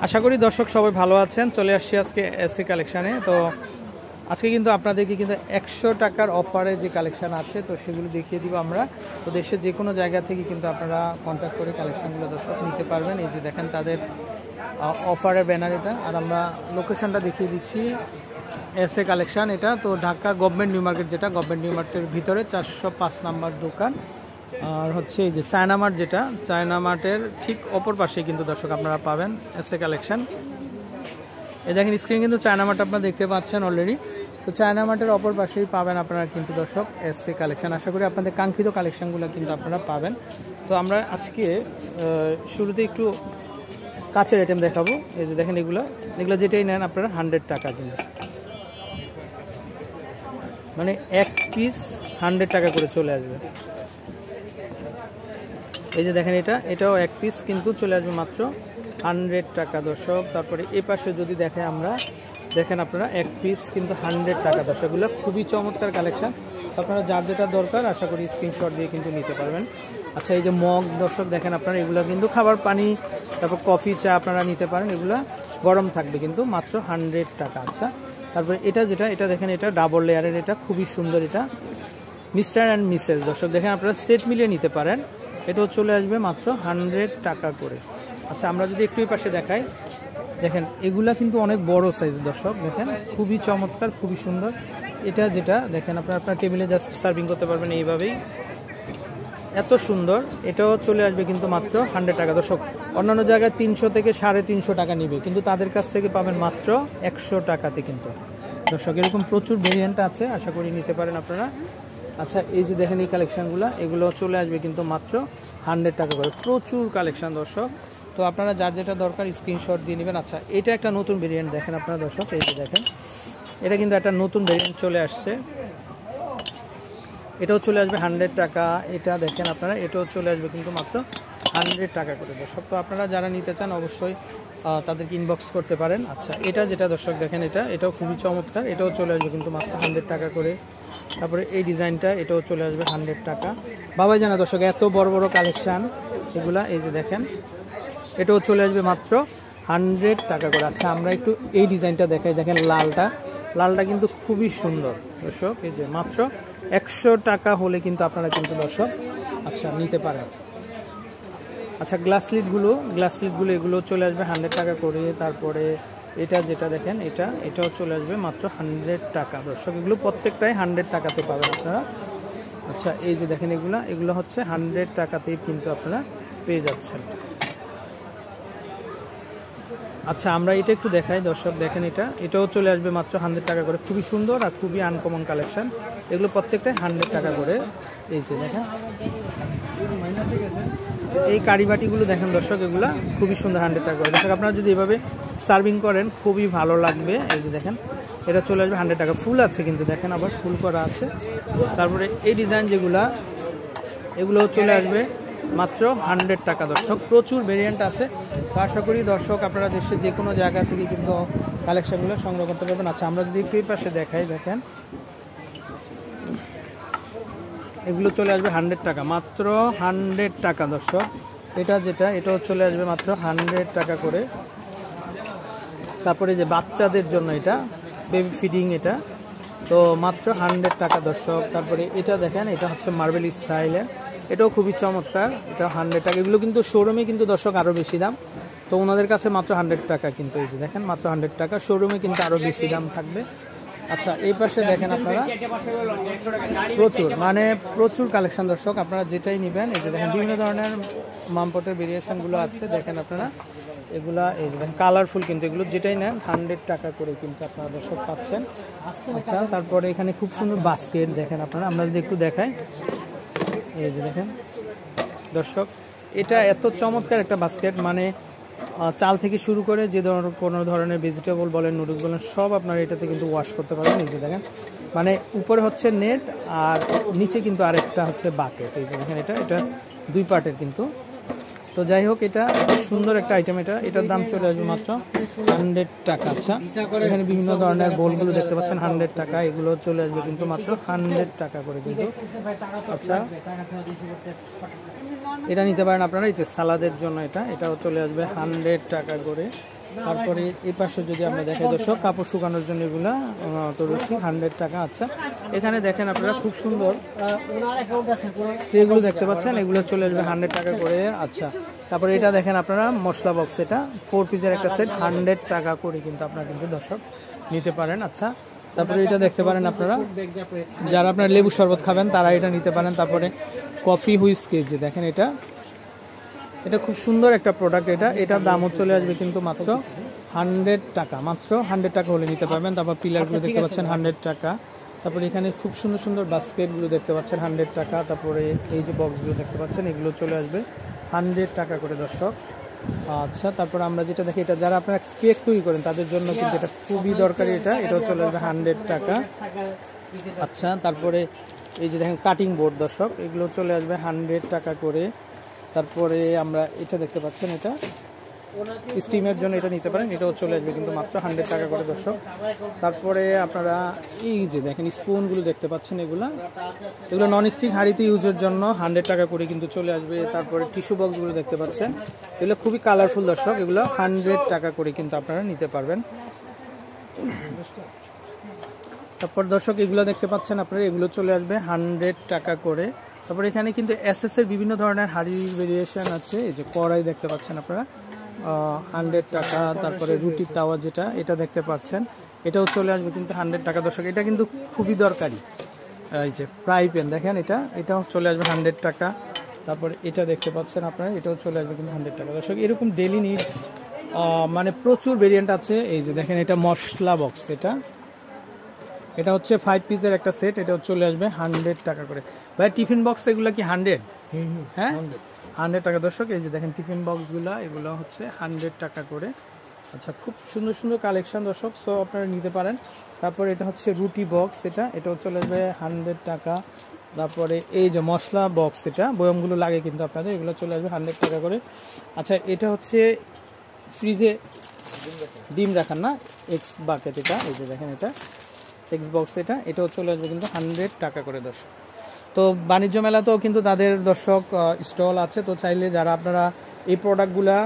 আশা করি দর্শক সবাই ভালো আছেন। চলে আসছি আজকে এসি কালেকশানে। তো আজকে কিন্তু আপনাদেরকে কিন্তু 100 টাকার অফারে যে কালেকশান আছে তো সেগুলো দেখিয়ে দিব আমরা। তো দেশের যে কোনো জায়গা থেকে কিন্তু আপনারা কন্ট্যাক্ট করে কালেকশানগুলো দর্শক নিতে পারবেন। এই যে দেখেন তাদের অফারের ব্যানার এটা, আর আমরা লোকেশনটা দেখিয়ে দিচ্ছি। এসএ কালেকশান এটা তো ঢাকা গভর্নমেন্ট নিউ মার্কেট, যেটা গভর্নমেন্ট নিউ মার্কেটের ভিতরে 405 নাম্বার দোকান। আর হচ্ছে এই যে চায়না মার্ট, যেটা চায়না মার্টের ঠিক অপর পাশে কিন্তু দর্শক আপনারা পাবেন এসএ কালেকশন। এই দেখেন স্ক্রিন কিন্তু চায়না মার্ট আপনারা দেখতে পাচ্ছেন অলরেডি। তো চায়না মার্টের অপর পাশেই পাবেন আপনারা কিন্তু দর্শক এসএ কালেকশন। আশা করি আপনাদের কাঙ্ক্ষিত কালেকশনগুলো কিন্তু আপনারা পাবেন। তো আমরা আজকে শুরুতে একটু কাচের আইটেম দেখাবো। এই যে দেখেন এগুলো যেটাই নেন আপনারা 100 টাকা কিন্তু, মানে এক পিস 100 টাকা করে চলে আসবে। এই যে দেখেন এটাও এক পিস কিন্তু চলে আসবে মাত্র 100 টাকা দর্শক। তারপরে এই পাশে যদি দেখেন আমরা, দেখেন আপনারা এক পিস কিন্তু 100 টাকা দর্শক। এগুলো খুবই চমৎকার কালেকশন। আপনারা যার যেটা দরকার আশা করি স্ক্রিনশট দিয়ে কিন্তু নিতে পারবেন। আচ্ছা এই যে মগ দর্শক দেখেন আপনারা, এগুলো কিন্তু খাবার পানি তারপর কফি চা আপনারা নিতে পারেন। এগুলো গরম থাকবে কিন্তু মাত্র 100 টাকা। আচ্ছা তারপরে এটা দেখেন, এটা ডাবল লেয়ারের, এটা খুবই সুন্দর। এটা মিস্টার অ্যান্ড মিসেস দর্শক দেখেন আপনারা সেট মিলিয়ে নিতে পারেন। এটাও চলে আসবে মাত্র 100 টাকা করে। আচ্ছা আমরা যদি একটু এই পাশে দেখাই, দেখেন এগুলা কিন্তু অনেক বড় সাইজ দর্শক, দেখেন খুবই চমৎকার, খুবই সুন্দর। এটা যেটা দেখেন আপনার টেবিলে জাস্ট সার্ভিং করতে পারবেন এইভাবেই, এত সুন্দর। এটাও চলে আসবে কিন্তু মাত্র 100 টাকা দর্শক। অন্যান্য জায়গায় 300 থেকে 350 টাকা নিবে, কিন্তু তাদের কাছ থেকে পাবেন মাত্র 100 টাকাতে কিন্তু দর্শক। এরকম প্রচুর ভেরিয়েন্ট আছে, আশা করি নিতে পারেন আপনারা। আচ্ছা এই যে দেখেন এই কালেকশনগুলো, এগুলো চলে আসবে কিন্তু মাত্র 100 টাকা করে। প্রচুর কালেকশন দর্শক। তো আপনারা যার যেটা দরকার স্ক্রিনশট দিয়ে নেবেন। আচ্ছা এটা একটা নতুন ভেরিয়েন্ট দেখেন আপনারা দর্শক, এই যে দেখেন এটা কিন্তু একটা নতুন ভেরিয়েন্ট চলে আসছে। এটাও চলে আসবে 100 টাকা। এটা দেখেন আপনারা, এটাও চলে আসবে কিন্তু মাত্র 100 টাকা করে দর্শক। তো আপনারা যারা নিতে চান অবশ্যই তাদেরকে ইনবক্স করতে পারেন। আচ্ছা এটা যেটা দর্শক দেখেন, এটাও খুবই চমৎকার। এটাও চলে আসবে কিন্তু মাত্র 100 টাকা করে। তারপরে এই ডিজাইনটা, এটাও চলে আসবে 100 টাকা। বাবাই জানা দর্শক এত বড় বড় কালেকশান এগুলা, এই যে দেখেন এটাও চলে আসবে মাত্র 100 টাকা করে। আচ্ছা আমরা একটু এই ডিজাইনটা দেখাই, দেখেন লালটা কিন্তু খুবই সুন্দর দর্শক। এই যে মাত্র 100 টাকা হলে কিন্তু আপনারা কিন্তু দর্শক আচ্ছা নিতে পারেন। আচ্ছা গ্লাস লিডগুলো এগুলো চলে আসবে 100 টাকা করে। তারপরে এটা যেটা দেখেন, এটাও চলে আসবে মাত্র 100 টাকা দর্শক। এগুলো প্রত্যেকটাই 100 টাকাতে পাবেন আপনারা। আচ্ছা এই যে দেখেন এগুলো হচ্ছে 100 টাকাতেই কিন্তু আপনারা পেয়ে যাচ্ছেন। আচ্ছা আমরা এটা একটু দেখাই দর্শক, দেখেন এটাও চলে আসবে মাত্র 100 টাকা করে। খুবই সুন্দর আর খুবই আনকমন কালেকশন। এগুলো প্রত্যেকটাই 100 টাকা করে। এই যে দেখেন এই কারিবাটিগুলো দেখেন দর্শক, এগুলো খুবই সুন্দর 100 টাকা করে দর্শক। আপনারা যদি এভাবে সার্ভিং করেন খুবই ভালো লাগবে। এই যে দেখেন এটা চলে আসবে 100 টাকা। ফুল আছে কিন্তু দেখেন, আবার ফুল করা আছে। তারপরে এই ডিজাইন এগুলোও চলে আসবে মাত্র 100 টাকা দর্শক। প্রচুর ভেরিয়েন্ট আছে। তো আশা করি দর্শক আপনারা দেশের যে কোনো জায়গা থেকে কিন্তু কালেকশনগুলো সংগ্রহ করতে পারবেন। আচ্ছা আমরা যদি একটু এই পাশে দেখাই, দেখেন এগুলো চলে আসবে 100 টাকা, মাত্র 100 টাকা দর্শক। এটাও চলে আসবে মাত্র 100 টাকা করে। তারপরে যে বাচ্চাদের জন্য এটা বেবি ফিডিং, এটা তো মাত্র 100 টাকা দর্শক। তারপরে এটা দেখেন, এটা হচ্ছে মার্বেল স্টাইলের, এটাও খুবই চমৎকার। এটা 100 টাকা। এগুলো কিন্তু শোরুমে কিন্তু দর্শক আরও বেশি দাম, তো ওনাদের কাছে মাত্র 100 টাকা কিন্তু। এই যে দেখেন মাত্র 100 টাকা, শোরুমে কিন্তু আরও বেশি দাম থাকবে। আচ্ছা এই পাশে দেখেন আপনারা প্রচুর কালেকশন দর্শক। আপনারা যেটাই নেবেন, এই যে দেখেন বিভিন্ন ধরনের মামপটের ভেরিয়েশনগুলো আছে দেখেন আপনারা। এগুলা এই যে দেখেন কালারফুল, কিন্তু এগুলো যেটাই নেন 100 টাকা করে কিন্তু আপনারা দর্শক পাচ্ছেন। আচ্ছা তারপরে এখানে খুব সুন্দর বাস্কেট দেখেন আপনারা, আমরা যদি একটু দেখাই, এই যে দেখেন দর্শক এটা এত চমৎকার একটা বাস্কেট, মানে চাল থেকে শুরু করে যে কোনো ধরনের ভেজিটেবল বলেন, নুডলস বলেন, সব আপনারা এটাতে কিন্তু ওয়াশ করতে পারবেন। এই যে দেখেন মানে উপরে হচ্ছে নেট আর নিচে কিন্তু আরেকটা হচ্ছে বাকেট। এই যে দেখেন এটা 2 পার্টের কিন্তু। তো যাই হোক এটা সুন্দর একটা আইটেম। এটার দাম চলে আসবে মাত্র 100 টাকা। আচ্ছা এখানে বিভিন্ন ধরনের বোলগুলো দেখতে পাচ্ছেন 100 টাকা। এগুলো চলে আসবে কিন্তু মাত্র 100 টাকা করে কিন্তু। আচ্ছা এটা নিতে পারেন আপনারা, এই যে সালাদের জন্য এটাও চলে আসবে 100 টাকা করে। তারপরে এই পাশে যদি আমরা দেখাই দর্শক, কাপড় শুকানোর জন্য এগুলা তরুশি 100 টাকা। আচ্ছা, এখানে দেখেন আপনারা খুব সুন্দর এগুলো দেখতে পাচ্ছেন, এগুলো চলে আসবে 100 টাকা করে। আচ্ছা, তারপরে এটা দেখেন আপনারা মশলা বক্স, এটা 4 পিসের একটা সেট 100 টাকা করে কিন্তু আপনারা কিন্তু দর্শক নিতে পারেন। আচ্ছা, তারপরে এটা দেখতে পারেন আপনারা, যারা আপনার লেবু শরবত খাবেন তারা এটা নিতে পারেন। তারপরে কফি হুইস্কি, যে দেখেন এটা খুব সুন্দর একটা প্রোডাক্ট। এটার দামও চলে আসবে কিন্তু মাত্র 100 টাকা, মাত্র 100 টাকা হলে নিতে পারবেন। তারপর পিলারগুলো দেখতে পাচ্ছেন 100 টাকা। তারপরে এখানে খুব সুন্দর সুন্দর বাস্কেটগুলো দেখতে পাচ্ছেন 100 টাকা। তারপরে এই যে বক্সগুলো দেখতে পাচ্ছেন, এগুলো চলে আসবে 100 টাকা করে দর্শক। আচ্ছা, তারপর আমরা যেটা দেখি, এটা যারা আপনারা কেক তৈরি করেন তাদের জন্য কিন্তু এটা খুবই দরকারি। এটাও চলে আসবে 100 টাকা। আচ্ছা, তারপরে এই যে দেখেন কাটিং বোর্ড দর্শক, এগুলো চলে আসবে 100 টাকা করে। তারপরে আমরা এটা দেখতে পাচ্ছেন, এটা স্টিমের জন্য এটা নিতে পারেন, এটাও চলে আসবে কিন্তু মাত্র 100 টাকা করে দর্শক। তারপরে আপনারা এই যে দেখেন স্পুনগুলো দেখতে পাচ্ছেন, এগুলো নন স্টিক হাঁড়িতে ইউজের জন্য 100 টাকা করে কিন্তু চলে আসবে। তারপরে টিস্যু বক্সগুলো দেখতে পাচ্ছেন, এগুলো খুবই কালারফুল দর্শক, এগুলো 100 টাকা করে কিন্তু আপনারা নিতে পারবেন। তারপর দর্শক এগুলো দেখতে পাচ্ছেন আপনারা, এগুলো চলে আসবে 100 টাকা করে। তারপর এখানে কিন্তু এসএস এর বিভিন্ন ধরনের হাঁড়ির ভেরিয়েশন আছে। এই যে কড়াই দেখতে পাচ্ছেন আপনারা 100 টাকা। তারপরে রুটির তাওয়া যেটা, এটা দেখতে পাচ্ছেন, এটাও চলে আসবে কিন্তু 100 টাকা দর্শক। এটা কিন্তু খুবই দরকারি। এই যে ফ্রাই প্যান দেখেন, এটাও চলে আসবে 100 টাকা। তারপরে এটা দেখতে পাচ্ছেন আপনারা, এটাও চলে আসবে কিন্তু 100 টাকা দর্শক। এরকম ডেলি নিড মানে প্রচুর ভেরিয়েন্ট আছে। এই যে দেখেন, এটা মশলা বক্স, এটা হচ্ছে 5 পিসের একটা সেট, এটাও চলে আসবে 100 টাকা করে। ভাই টিফিন বক্স এগুলো কি 100? হ্যাঁ, 100 টাকা দর্শক। এই যে দেখেন টিফিন বক্সগুলো, এগুলো হচ্ছে 100 টাকা করে। আচ্ছা, খুব সুন্দর সুন্দর কালেকশন দর্শক, সো আপনারা নিতে পারেন। তারপরে এটা হচ্ছে রুটি বক্স, এটাও চলে আসবে 100 টাকা। তারপরে এই যে মশলা বক্স, এটা বয়মগুলো লাগে কিন্তু আপনাদের, এগুলো চলে আসবে 100 টাকা করে। আচ্ছা, এটা হচ্ছে ফ্রিজে ডিম রাখার না, এক্স বাকেট, এই যে দেখেন এটা এক্স বক্স, এটাও চলে আসবে কিন্তু 100 টাকা করে দর্শক। তো বাণিজ্য মেলাতেও কিন্তু তাদের দর্শক স্টল আছে। তো চাইলে যারা আপনারা এই প্রোডাক্টগুলা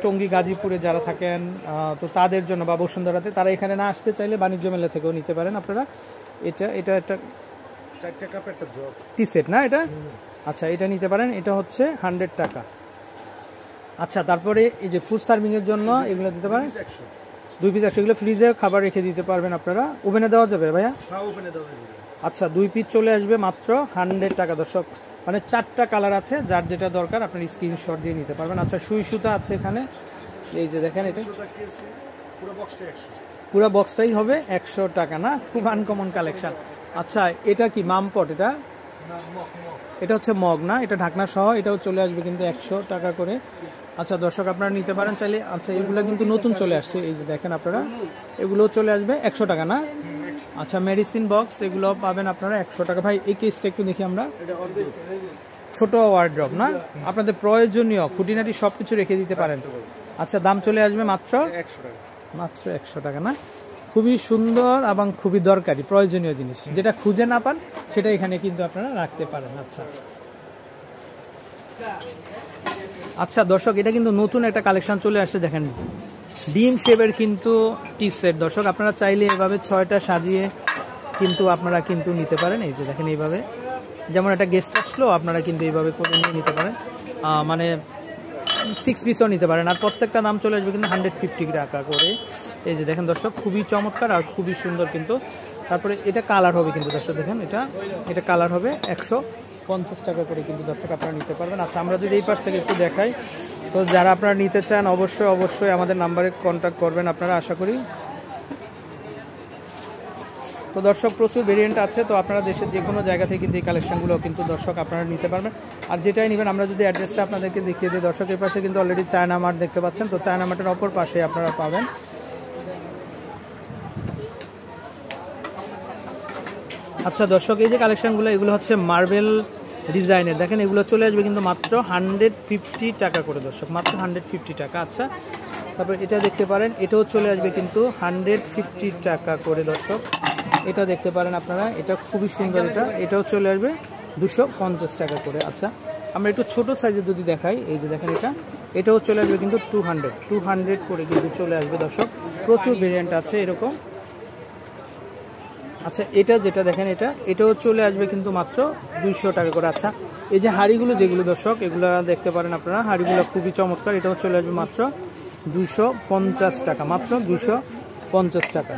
টঙ্গী গাজীপুরে যারা থাকেন, তো তাদের জন্য বা বসুন্ধরাতে, তারা এখানে না আসতে চাইলে বাণিজ্য মেলা থেকেও নিতে পারেন আপনারা। এটা একটা 4 কাপ একটা জগ টি সেট না এটা? আচ্ছা, এটা নিতে পারেন, এটা হচ্ছে 100 টাকা। আচ্ছা, তারপরে এই যে ফুড সার্ভিং এর জন্য এগুলো দিতে পারেন 2 পিস 100, এগুলো ফ্রিজে খাবার রেখে দিতে পারবেন আপনারা। ওভেনে দেওয়া যাবে ভাইয়া? হ্যাঁ, ওভেনে দেওয়া যাবে। আচ্ছা, 2 পিস চলে আসবে মাত্র 100 টাকা দর্শক। মানে 4টা কালার আছে, যার যেটা দরকার আপনার স্ক্রিনশট দিয়ে নিতে পারবেন। আচ্ছা, সুই সুতা আছে এখানে, এই যে দেখেন, এটা পুরো বক্সটাই হবে 100 টাকা না? খুব আনকমন কালেকশন। আচ্ছা, এটা কি মামপট? এটা হচ্ছে মগ না, এটা ঢাকনা সহ, এটাও চলে আসবে কিন্তু 100 টাকা করে। আচ্ছা দর্শক, আপনারা নিতে পারেন চাইলে। আচ্ছা, এগুলো কিন্তু নতুন চলে আসছে, এই যে দেখেন আপনারা, এগুলো চলে আসবে 100 টাকা না? আচ্ছা, মেডিসিন বক্স এগুলো পাবেন আপনারা 100 টাকা। ভাই এই কেসটা একটু দেখি আমরা, ছোট ওয়ার্ড্রপ না, আপনাদের প্রয়োজনীয় খুঁটিনাটি সবকিছু রেখে দিতে পারেন। আচ্ছা, দাম চলে আসবে মাত্র 100 টাকা না? খুবই সুন্দর এবং খুবই দরকারি প্রয়োজনীয় জিনিস, যেটা খুঁজে না পান সেটা এখানে কিন্তু আপনারা রাখতে পারেন। আচ্ছা দর্শক, এটা কিন্তু নতুন একটা কালেকশন চলে আসছে, দেখেন ডিম শেপের কিন্তু টি সেট দর্শক। আপনারা চাইলে এভাবে 6টা সাজিয়ে কিন্তু আপনারা কিন্তু নিতে পারেন। এই যে দেখেন, এইভাবে যেমন একটা গেস্ট আসলো, আপনারা কিন্তু এইভাবে করে নিয়ে নিতে পারেন, মানে 6 পিসও নিতে পারেন। আর প্রত্যেকটা দাম চলে আসবে কিন্তু 150 টাকা করে। এই যে দেখেন দর্শক, খুবই চমৎকার আর খুবই সুন্দর কিন্তু। তারপরে এটা কালার হবে কিন্তু দর্শক, দেখেন এটা কালার হবে 150 টাকা করে কিন্তু দর্শক আপনারা নিতে পারবেন। আচ্ছা, আমরা যদি এই পাশ থেকে একটু দেখাই, তো যারা আপনারা নিতে চান অবশ্যই আমাদের নাম্বারে কন্ট্যাক্ট করবেন আপনারা, আশা করি। তো দর্শক, প্রচুর ভেরিয়েন্ট আছে, তো আপনারা দেশের যে কোনো জায়গা থেকে কিন্তু এই কালেকশনগুলো কিন্তু দর্শক আপনারা নিতে পারবেন। আর যেটাই নেবেন, আমরা যদি অ্যাড্রেসটা আপনাদেরকে দেখিয়ে দিই দর্শক, এই পাশে কিন্তু অলরেডি চায়না মার্ট দেখতে পাচ্ছেন, তো চায়না মার্টের অপর পাশে আপনারা পাবেন। আচ্ছা দর্শক, এই যে কালেকশনগুলো, এগুলো হচ্ছে মার্বেল ডিজাইনের, দেখেন এগুলো চলে আসবে কিন্তু মাত্র 150 টাকা করে দর্শক, মাত্র 150 টাকা। আচ্ছা, তারপর এটা দেখতে পারেন, এটাও চলে আসবে কিন্তু 150 টাকা করে দর্শক। এটা দেখতে পারেন আপনারা, এটা খুবই সুন্দর, এটাও চলে আসবে 250 টাকা করে। আচ্ছা, আমরা একটু ছোট সাইজের যদি দেখাই, এই যে দেখেন এটাও চলে আসবে কিন্তু 200 করে কিন্তু চলে আসবে দর্শক। প্রচুর ভেরিয়েন্ট আছে এরকম। আচ্ছা, এটা যেটা দেখেন এটাও চলে আসবে কিন্তু মাত্র 200 টাকা করে। আচ্ছা, এই যে হাঁড়িগুলো যেগুলো দর্শক, এগুলো দেখতে পারেন আপনারা, হাঁড়িগুলো খুবই চমৎকার। এটাও চলে আসবে মাত্র 250 টাকা, মাত্র 250 টাকা।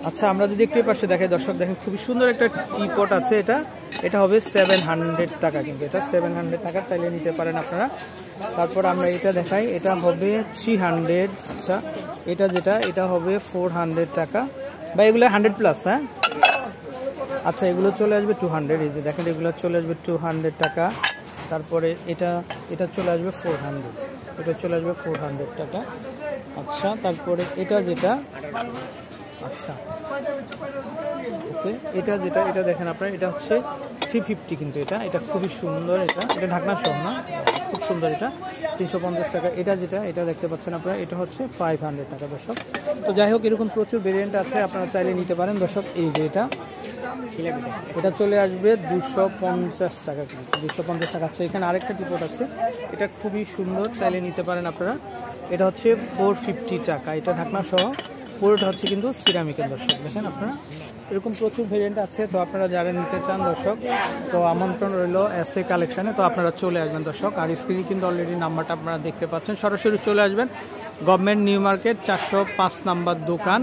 আচ্ছা, আমরা যদি একটু পাশে দেখাই দর্শক, দেখেন খুবই সুন্দর একটা টিপট আছে। এটা হবে 700 টাকা, কিন্তু এটা 700 টাকা, চাইলে নিতে পারেন আপনারা। তারপর আমরা এটা দেখাই, এটা হবে 300। আচ্ছা, এটা হবে 400 টাকা, বা এগুলো 100+। হ্যাঁ, আচ্ছা, এগুলো চলে আসবে 200। এই যে দেখেন এগুলো চলে আসবে 200 টাকা। তারপরে এটা চলে আসবে 400, এটা চলে আসবে 400 টাকা। আচ্ছা, তারপরে এটা আচ্ছা ওকে, এটা দেখেন আপনারা, এটা হচ্ছে 350, কিন্তু এটা খুবই সুন্দর। এটা ঢাকনা সহ না, খুব সুন্দর। এটা 350 টাকা। এটা দেখতে পাচ্ছেন আপনারা, এটা হচ্ছে 500 টাকা দর্শক। তো যাই হোক, এরকম প্রচুর ভেরিয়েন্ট আছে, আপনারা চাইলে নিতে পারেন দর্শক। এই যে এটা চলে আসবে 250 টাকা, 250 টাকা। আছে এখানে আরেকটা টিপট আছে, এটা খুবই সুন্দর, চাইলে নিতে পারেন আপনারা। এটা হচ্ছে 450 টাকা, এটা ঢাকনা সহ, পুরোটা হচ্ছে কিন্তু সিরামিকের দর্শক। দেখেন আপনারা, এরকম প্রচুর ভেরিয়েন্ট আছে। তো আপনারা যারা নিতে চান দর্শক, তো আমন্ত্রণ রইল এসএ কালেকশনে। তো আপনারা চলে আসবেন দর্শক। আর স্ক্রিনে কিন্তু অলরেডি নাম্বারটা আপনারা দেখতে পাচ্ছেন, সরাসরি চলে আসবেন। গভর্নমেন্ট নিউ মার্কেট 405 নাম্বার দোকান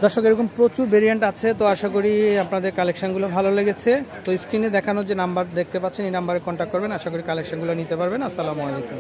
দর্শক। এরকম প্রচুর ভেরিয়েন্ট আছে। তো আশা করি আপনাদের কালেকশনগুলো ভালো লেগেছে। তো স্ক্রিনে দেখানো যে নাম্বার দেখতে পাচ্ছেন, এই নাম্বারে কন্ট্যাক্ট করবেন, আশা করি কালেকশনগুলো নিতে পারবেন। আসসালামু আলাইকুম।